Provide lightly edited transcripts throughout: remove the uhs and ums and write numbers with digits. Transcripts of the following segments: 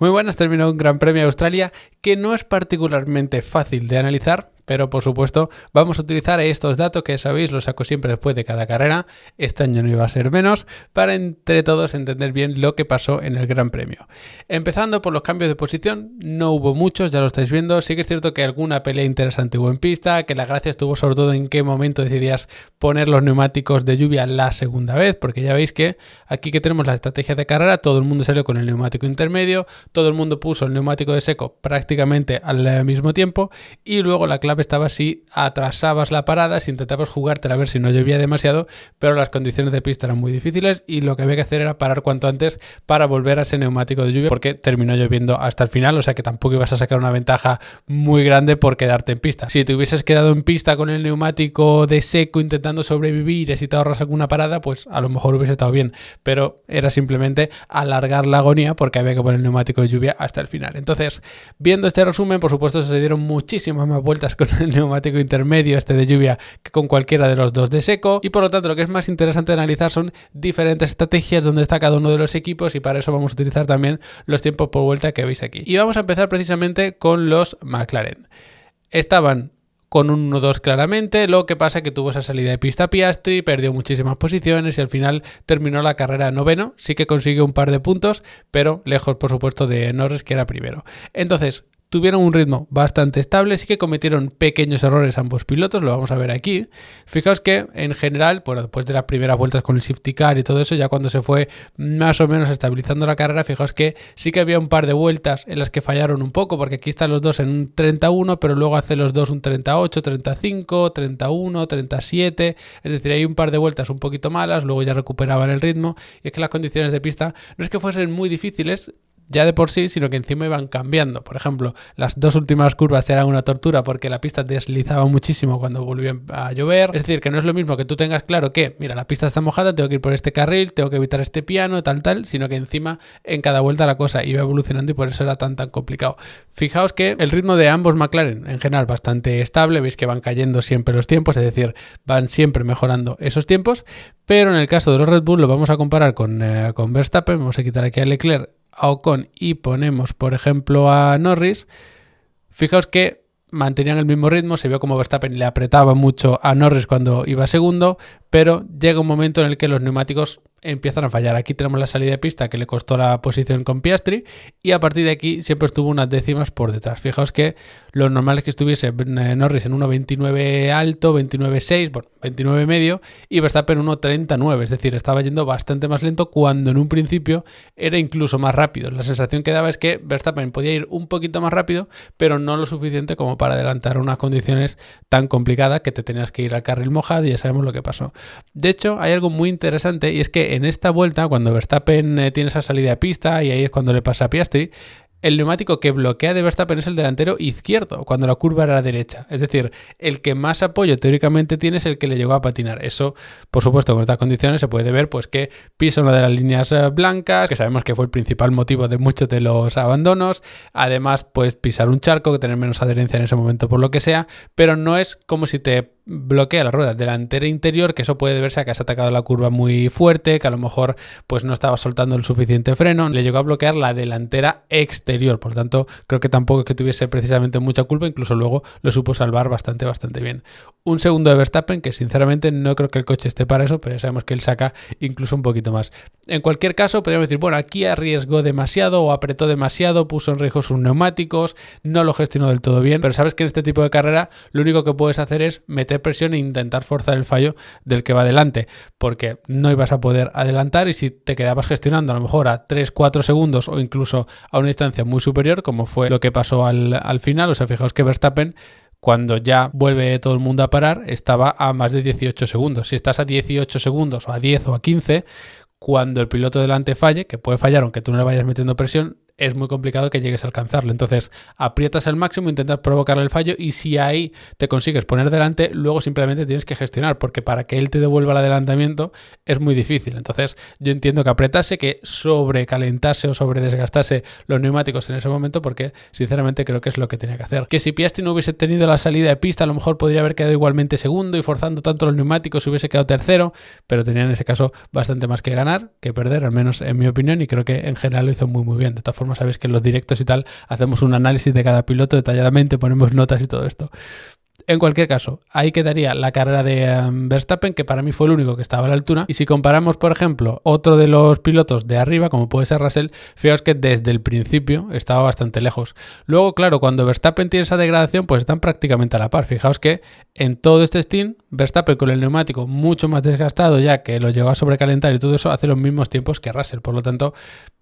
Muy buenas, terminó un Gran Premio de Australia que no es particularmente fácil de analizar, pero por supuesto vamos a utilizar estos datos que sabéis, los saco siempre después de cada carrera, este año no iba a ser menos, para entre todos entender bien lo que pasó en el Gran Premio. Empezando por los cambios de posición, no hubo muchos, ya lo estáis viendo, sí que es cierto que alguna pelea interesante hubo en pista, que la gracia estuvo sobre todo en qué momento decidías poner los neumáticos de lluvia la segunda vez, porque ya veis que aquí que tenemos la estrategia de carrera, todo el mundo salió con el neumático intermedio, todo el mundo puso el neumático de seco prácticamente al mismo tiempo y luego la clave estaba si atrasabas la parada, si intentabas jugártela a ver si no llovía demasiado, pero las condiciones de pista eran muy difíciles y lo que había que hacer era parar cuanto antes para volver a ese neumático de lluvia porque terminó lloviendo hasta el final, o sea que tampoco ibas a sacar una ventaja muy grande por quedarte en pista. Si te hubieses quedado en pista con el neumático de seco intentando sobrevivir y si te ahorras alguna parada, pues a lo mejor hubiese estado bien, pero era simplemente alargar la agonía porque había que poner el neumático de lluvia hasta el final. Entonces, viendo este resumen, por supuesto se dieron muchísimas más vueltas con el neumático intermedio este de lluvia que con cualquiera de los dos de seco y por lo tanto lo que es más interesante de analizar son diferentes estrategias donde está cada uno de los equipos y para eso vamos a utilizar también los tiempos por vuelta que veis aquí. Y vamos a empezar precisamente con los McLaren. Estaban con un 1-2 claramente, lo que pasa que tuvo esa salida de pista Piastri, perdió muchísimas posiciones y al final terminó la carrera noveno, sí que consiguió un par de puntos, pero lejos por supuesto de Norris que era primero. Entonces, tuvieron un ritmo bastante estable, sí que cometieron pequeños errores ambos pilotos, lo vamos a ver aquí. Fijaos que en general, bueno, después de las primeras vueltas con el safety car y todo eso, ya cuando se fue más o menos estabilizando la carrera, fijaos que sí que había un par de vueltas en las que fallaron un poco, porque aquí están los dos en un 31, pero luego hace los dos un 38, 35, 31, 37, es decir, hay un par de vueltas un poquito malas, luego ya recuperaban el ritmo, y es que las condiciones de pista no es que fuesen muy difíciles, ya de por sí, sino que encima iban cambiando. Por ejemplo, las dos últimas curvas eran una tortura porque la pista deslizaba muchísimo cuando volvió a llover. Es decir, que no es lo mismo que tú tengas claro que, mira, la pista está mojada, tengo que ir por este carril, tengo que evitar este piano, tal, sino que encima en cada vuelta la cosa iba evolucionando y por eso era tan complicado. Fijaos que el ritmo de ambos McLaren en general bastante estable, veis que van cayendo siempre los tiempos, es decir, van siempre mejorando esos tiempos, pero en el caso de los Red Bull lo vamos a comparar con Verstappen, vamos a quitar aquí a Leclerc, a Ocon y ponemos por ejemplo a Norris. Fijaos que mantenían el mismo ritmo, se vio como Verstappen le apretaba mucho a Norris cuando iba segundo, pero llega un momento en el que los neumáticos empiezan a fallar. Aquí tenemos la salida de pista que le costó la posición con Piastri y a partir de aquí siempre estuvo unas décimas por detrás. Fijaos que lo normal es que estuviese Norris en 1.29 alto, 29.6, bueno, 29 medio y Verstappen en 1.39, es decir, estaba yendo bastante más lento cuando en un principio era incluso más rápido. La sensación que daba es que Verstappen podía ir un poquito más rápido, pero no lo suficiente como para adelantar unas condiciones tan complicadas que te tenías que ir al carril mojado y ya sabemos lo que pasó. De hecho, hay algo muy interesante y es que en esta vuelta, cuando Verstappen tiene esa salida de pista y ahí es cuando le pasa a Piastri, el neumático que bloquea de Verstappen es el delantero izquierdo, cuando la curva era derecha. Es decir, el que más apoyo teóricamente tiene es el que le llegó a patinar. Eso, por supuesto, con estas condiciones se puede ver pues que pisa una de las líneas blancas, que sabemos que fue el principal motivo de muchos de los abandonos. Además, pues pisar un charco, que tener menos adherencia en ese momento por lo que sea, pero no es como si te bloquea la rueda delantera interior, que eso puede deberse a que has atacado la curva muy fuerte, que a lo mejor pues no estaba soltando el suficiente freno, le llegó a bloquear la delantera exterior, por lo tanto creo que tampoco es que tuviese precisamente mucha culpa, incluso luego lo supo salvar bastante bien. Un segundo de Verstappen, que sinceramente no creo que el coche esté para eso, pero ya sabemos que él saca incluso un poquito más. En cualquier caso, podríamos decir, bueno, aquí arriesgó demasiado o apretó demasiado, puso en riesgo sus neumáticos, no lo gestionó del todo bien, pero sabes que en este tipo de carrera lo único que puedes hacer es meter presión e intentar forzar el fallo del que va adelante, porque no ibas a poder adelantar y si te quedabas gestionando a lo mejor a 3-4 segundos o incluso a una distancia muy superior, como fue lo que pasó al final, o sea, fijaos que Verstappen cuando ya vuelve todo el mundo a parar estaba a más de 18 segundos. Si estás a 18 segundos o a 10 o a 15, cuando el piloto delante falle, que puede fallar aunque tú no le vayas metiendo presión, es muy complicado que llegues a alcanzarlo. Entonces aprietas al máximo, intentas provocar el fallo y si ahí te consigues poner delante, luego simplemente tienes que gestionar, porque para que él te devuelva el adelantamiento es muy difícil. Entonces yo entiendo que apretase, que sobrecalentase o sobredesgastase los neumáticos en ese momento, porque sinceramente creo que es lo que tenía que hacer. Que si Piastri no hubiese tenido la salida de pista, a lo mejor podría haber quedado igualmente segundo y forzando tanto los neumáticos hubiese quedado tercero, pero tenía en ese caso bastante más que ganar que perder, al menos en mi opinión, y creo que en general lo hizo muy bien. De todas formas, plataforma. Sabéis que en los directos y tal hacemos un análisis de cada piloto detalladamente, ponemos notas y todo esto. En cualquier caso, ahí quedaría la carrera de Verstappen, que para mí fue el único que estaba a la altura. Y si comparamos, por ejemplo, otro de los pilotos de arriba, como puede ser Russell, fijaos que desde el principio estaba bastante lejos. Luego, claro, cuando Verstappen tiene esa degradación, pues están prácticamente a la par. Fijaos que en todo este stint, Verstappen con el neumático mucho más desgastado, ya que lo llegó a sobrecalentar y todo eso, hace los mismos tiempos que Russell. Por lo tanto,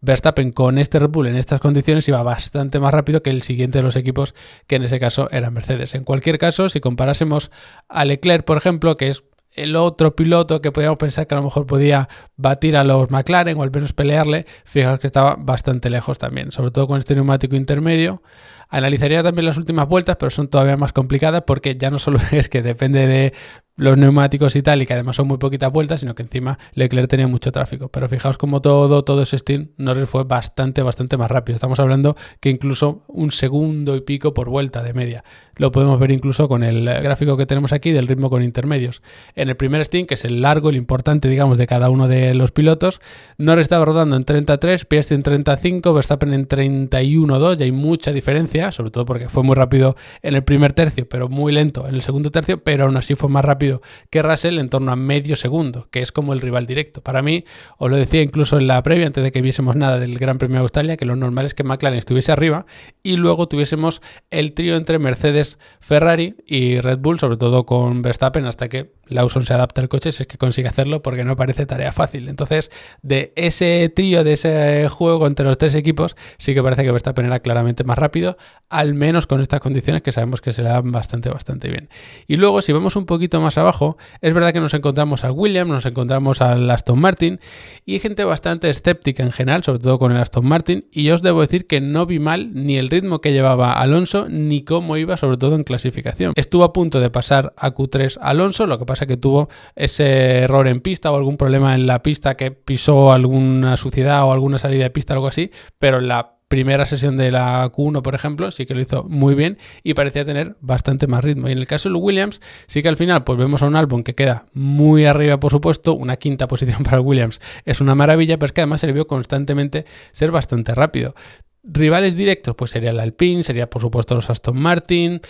Verstappen con este Red Bull en estas condiciones iba bastante más rápido que el siguiente de los equipos, que en ese caso era Mercedes. En cualquier caso, si comparásemos a Leclerc, por ejemplo, que es el otro piloto que podíamos pensar que a lo mejor podía batir a los McLaren o al menos pelearle, fijaos que estaba bastante lejos también, sobre todo con este neumático intermedio. Analizaría también las últimas vueltas, pero son todavía más complicadas porque ya no solo es que depende de los neumáticos y tal, y que además son muy poquitas vueltas, sino que encima Leclerc tenía mucho tráfico. Pero fijaos como todo ese stint Norris fue bastante más rápido. Estamos hablando que incluso 1 segundo y pico por vuelta de media. Lo podemos ver incluso con el gráfico que tenemos aquí del ritmo con intermedios. En el primer stint, que es el largo, el importante, digamos, de cada uno de los pilotos, Norris estaba rodando en 33, Piastri en 35, Verstappen en 31.2, ya hay mucha diferencia, sobre todo porque fue muy rápido en el primer tercio, pero muy lento en el segundo tercio, pero aún así fue más rápido que Russell en torno a medio segundo, que es como el rival directo. Para mí, os lo decía incluso en la previa, antes de que viésemos nada del Gran Premio de Australia, que lo normal es que McLaren estuviese arriba y luego tuviésemos el trío entre Mercedes, Ferrari y Red Bull, sobre todo con Verstappen, hasta que Lawson se adapta al coche, si es que consigue hacerlo, porque no parece tarea fácil. Entonces, de ese trío, de ese juego entre los tres equipos, sí que parece que Verstappen era claramente más rápido, al menos con estas condiciones que sabemos que se le dan bastante bien. Y luego, si vamos un poquito más abajo, es verdad que nos encontramos al Williams, nos encontramos al Aston Martin, y hay gente bastante escéptica en general, sobre todo con el Aston Martin, y yo os debo decir que no vi mal ni el ritmo que llevaba Alonso, ni cómo iba, sobre todo en clasificación. Estuvo a punto de pasar a Q3 Alonso, lo que pasa que tuvo ese error en pista o algún problema en la pista, que pisó alguna suciedad o alguna salida de pista, algo así, pero en la primera sesión de la Q1, por ejemplo, sí que lo hizo muy bien y parecía tener bastante más ritmo. Y en el caso de los Williams, sí que al final pues vemos a un Albon que queda muy arriba, por supuesto, una quinta posición para el Williams es una maravilla, pero es que además se le vio constantemente ser bastante rápido. Rivales directos, pues sería el Alpine, sería por supuesto los Aston Martin.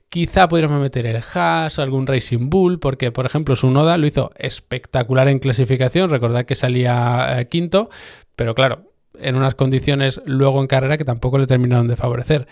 Quizá podríamos meter el Haas, algún Racing Bull, porque por ejemplo Tsunoda lo hizo espectacular en clasificación, recordad que salía quinto, pero claro, en unas condiciones luego en carrera que tampoco le terminaron de favorecer.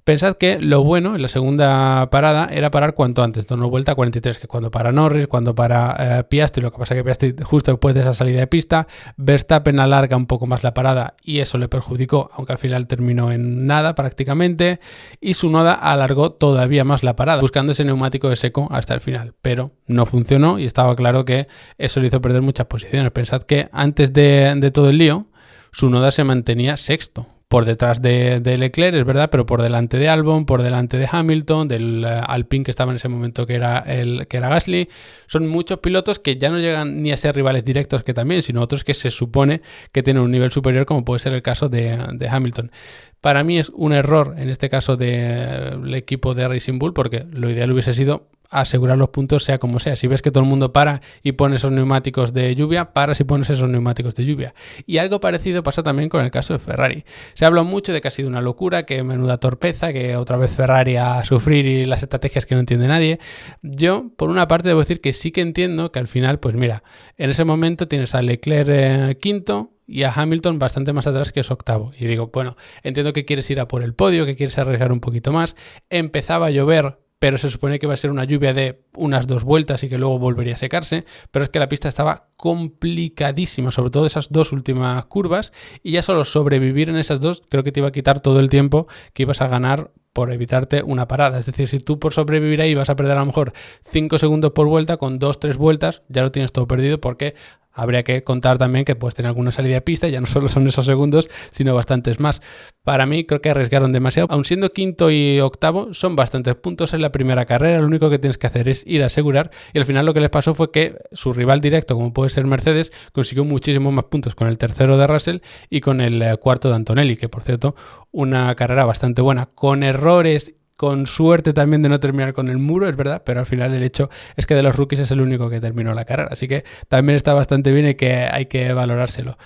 Pensad que lo bueno en la segunda parada era parar cuanto antes, torno vuelta 43, que cuando para Norris, cuando para Piastri, lo que pasa es que Piastri justo después de esa salida de pista, Verstappen alarga un poco más la parada y eso le perjudicó, aunque al final terminó en nada prácticamente, y Tsunoda alargó todavía más la parada, buscando ese neumático de seco hasta el final, pero no funcionó y estaba claro que eso le hizo perder muchas posiciones. Pensad que antes de todo el lío, Tsunoda se mantenía sexto, por detrás de Leclerc, es verdad, pero por delante de Albon, por delante de Hamilton, del Alpine que estaba en ese momento que era Gasly. Son muchos pilotos que ya no llegan ni a ser rivales directos que también, sino otros que se supone que tienen un nivel superior, como puede ser el caso de Hamilton. Para mí es un error en este caso del equipo de Racing Bull, porque lo ideal hubiese sido asegurar los puntos sea como sea. Si ves que todo el mundo para y pone esos neumáticos de lluvia, paras y pones esos neumáticos de lluvia. Y algo parecido pasa también con el caso de Ferrari. Se habla mucho de que ha sido una locura, que menuda torpeza, que otra vez Ferrari a sufrir y las estrategias que no entiende nadie. Yo, por una parte, debo decir que sí que entiendo que al final, pues mira, en ese momento tienes a Leclerc quinto, y a Hamilton bastante más atrás, que es octavo. Y digo, bueno, entiendo que quieres ir a por el podio, que quieres arriesgar un poquito más. Empezaba a llover, pero se supone que va a ser una lluvia de unas 2 vueltas y que luego volvería a secarse, pero es que la pista estaba complicadísima, sobre todo esas 2 últimas curvas, y ya solo sobrevivir en esas 2 creo que te iba a quitar todo el tiempo que ibas a ganar por evitarte una parada. Es decir, si tú por sobrevivir ahí vas a perder a lo mejor 5 segundos por vuelta, con 2-3 vueltas ya lo tienes todo perdido, porque habría que contar también que puedes tener alguna salida de pista, ya no solo son esos segundos, sino bastantes más. Para mí creo que arriesgaron demasiado. Aun siendo quinto y octavo, son bastantes puntos en la primera carrera. Lo único que tienes que hacer es ir a asegurar. Y al final lo que les pasó fue que su rival directo, como puede ser Mercedes, consiguió muchísimos más puntos con el tercero de Russell y con el cuarto de Antonelli, que por cierto, una carrera bastante buena, con errores, con suerte también de no terminar con el muro, es verdad, pero al final el hecho es que de los rookies es el único que terminó la carrera, así que también está bastante bien y que hay que valorárselo.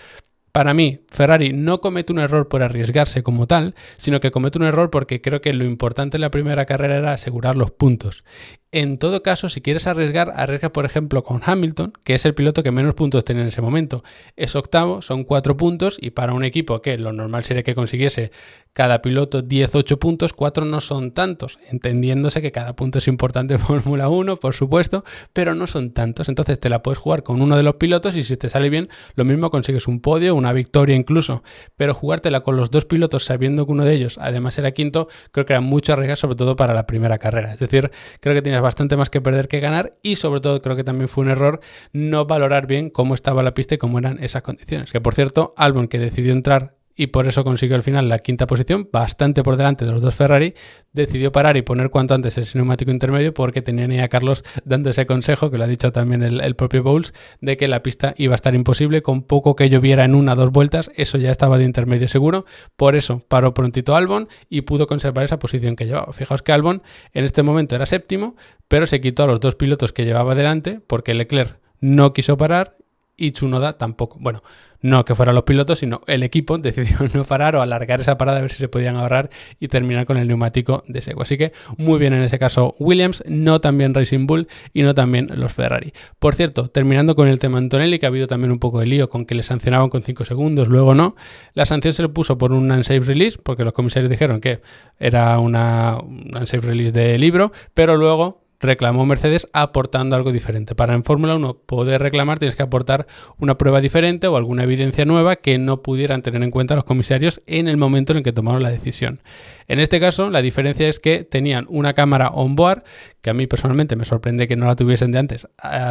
Para mí, Ferrari no comete un error por arriesgarse como tal, sino que comete un error porque creo que lo importante en la primera carrera era asegurar los puntos. En todo caso, si quieres arriesgar, arriesga por ejemplo con Hamilton, que es el piloto que menos puntos tiene en ese momento. Es octavo, son 4 puntos y para un equipo que lo normal sería que consiguiese cada piloto 18 puntos, 4 no son tantos, entendiéndose que cada punto es importante en Fórmula 1, por supuesto, pero no son tantos. Entonces te la puedes jugar con uno de los pilotos y si te sale bien, lo mismo consigues un podio, una victoria incluso, pero jugártela con los dos pilotos sabiendo que uno de ellos además era quinto, creo que era mucho arriesgar, sobre todo para la primera carrera. Es decir, creo que tienes bastante más que perder que ganar y sobre todo creo que también fue un error no valorar bien cómo estaba la pista y cómo eran esas condiciones. Que por cierto, Albon, que decidió entrar y por eso consiguió al final la quinta posición, bastante por delante de los dos Ferrari, decidió parar y poner cuanto antes ese neumático intermedio porque tenían ahí a Carlos dando ese consejo, que lo ha dicho también el propio Bowles, de que la pista iba a estar imposible, con poco que lloviera en 1 o 2 vueltas, eso ya estaba de intermedio seguro, por eso paró prontito Albon y pudo conservar esa posición que llevaba. Fijaos que Albon en este momento era séptimo, pero se quitó a los dos pilotos que llevaba delante porque Leclerc no quiso parar y Tsunoda tampoco. Bueno, no que fueran los pilotos, sino el equipo decidió no parar o alargar esa parada a ver si se podían ahorrar y terminar con el neumático de seco. Así que muy bien en ese caso Williams, no también Racing Bull y no también los Ferrari. Por cierto, terminando con el tema Antonelli, que ha habido también un poco de lío con que le sancionaban con 5 segundos, luego no. La sanción se le puso por un unsafe release, porque los comisarios dijeron que era un unsafe release de libro, pero luego reclamó Mercedes aportando algo diferente. Para en Fórmula 1 poder reclamar tienes que aportar una prueba diferente o alguna evidencia nueva que no pudieran tener en cuenta los comisarios en el momento en el que tomaron la decisión. En este caso, la diferencia es que tenían una cámara on-board, que a mí personalmente me sorprende que no la tuviesen de antes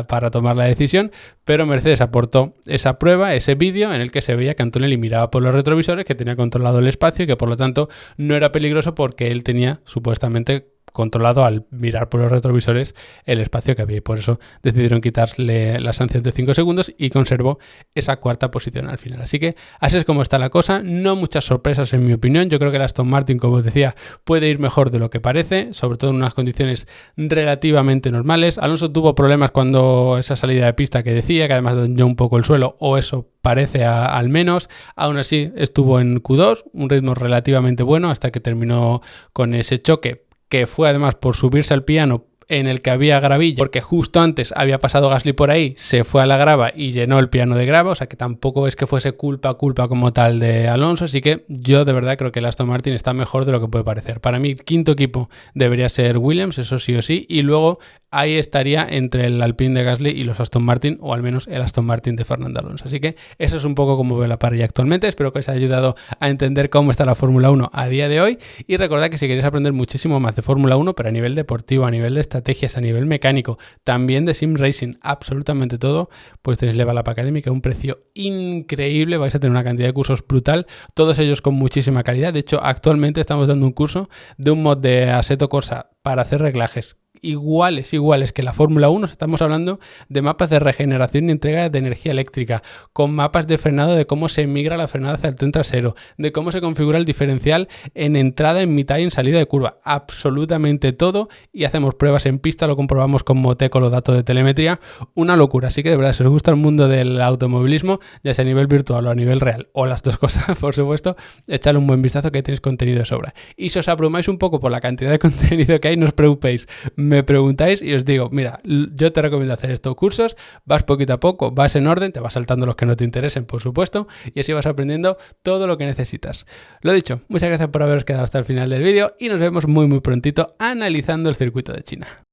para tomar la decisión, pero Mercedes aportó esa prueba, ese vídeo en el que se veía que Antonelli miraba por los retrovisores, que tenía controlado el espacio y que por lo tanto no era peligroso porque él tenía supuestamente controlado al mirar por los retrovisores el espacio que había y por eso decidieron quitarle la sanción de 5 segundos y conservó esa cuarta posición al final. Así que así es como está la cosa, no muchas sorpresas en mi opinión. Yo creo que el Aston Martin, como os decía, puede ir mejor de lo que parece, sobre todo en unas condiciones relativamente normales. Alonso tuvo problemas cuando esa salida de pista que decía, que además dañó un poco el suelo, o eso parece al menos. Aún así estuvo en Q2, un ritmo relativamente bueno hasta que terminó con ese choque, que fue además por subirse al piano en el que había gravilla, porque justo antes había pasado Gasly por ahí, se fue a la grava y llenó el piano de grava, o sea que tampoco es que fuese culpa como tal de Alonso, así que yo de verdad creo que el Aston Martin está mejor de lo que puede parecer. Para mí el quinto equipo debería ser Williams, eso sí o sí, y luego ahí estaría entre el Alpine de Gasly y los Aston Martin, o al menos el Aston Martin de Fernando Alonso. Así que eso es un poco como veo la parrilla actualmente. Espero que os haya ayudado a entender cómo está la Fórmula 1 a día de hoy. Y recordad que si queréis aprender muchísimo más de Fórmula 1, pero a nivel deportivo, a nivel de estrategias, a nivel mecánico, también de sim racing, absolutamente todo, pues tenéis Level Up Academy, que a un precio increíble. Vais a tener una cantidad de cursos brutal, todos ellos con muchísima calidad. De hecho, actualmente estamos dando un curso de un mod de Assetto Corsa para hacer reglajes iguales que la Fórmula 1. Estamos hablando de mapas de regeneración y entrega de energía eléctrica, con mapas de frenado, de cómo se migra la frenada hacia el tren trasero, de cómo se configura el diferencial en entrada, en mitad y en salida de curva, absolutamente todo, y hacemos pruebas en pista, lo comprobamos con Motec con los datos de telemetría, una locura. Así que de verdad, si os gusta el mundo del automovilismo, ya sea a nivel virtual o a nivel real, o las dos cosas, por supuesto, echadle un buen vistazo que tenéis contenido de sobra. Y si os abrumáis un poco por la cantidad de contenido que hay, no os preocupéis, me preguntáis y os digo, mira, yo te recomiendo hacer estos cursos, vas poquito a poco, vas en orden, te vas saltando los que no te interesen, por supuesto, y así vas aprendiendo todo lo que necesitas. Lo dicho, muchas gracias por haberos quedado hasta el final del vídeo y nos vemos muy prontito analizando el circuito de China.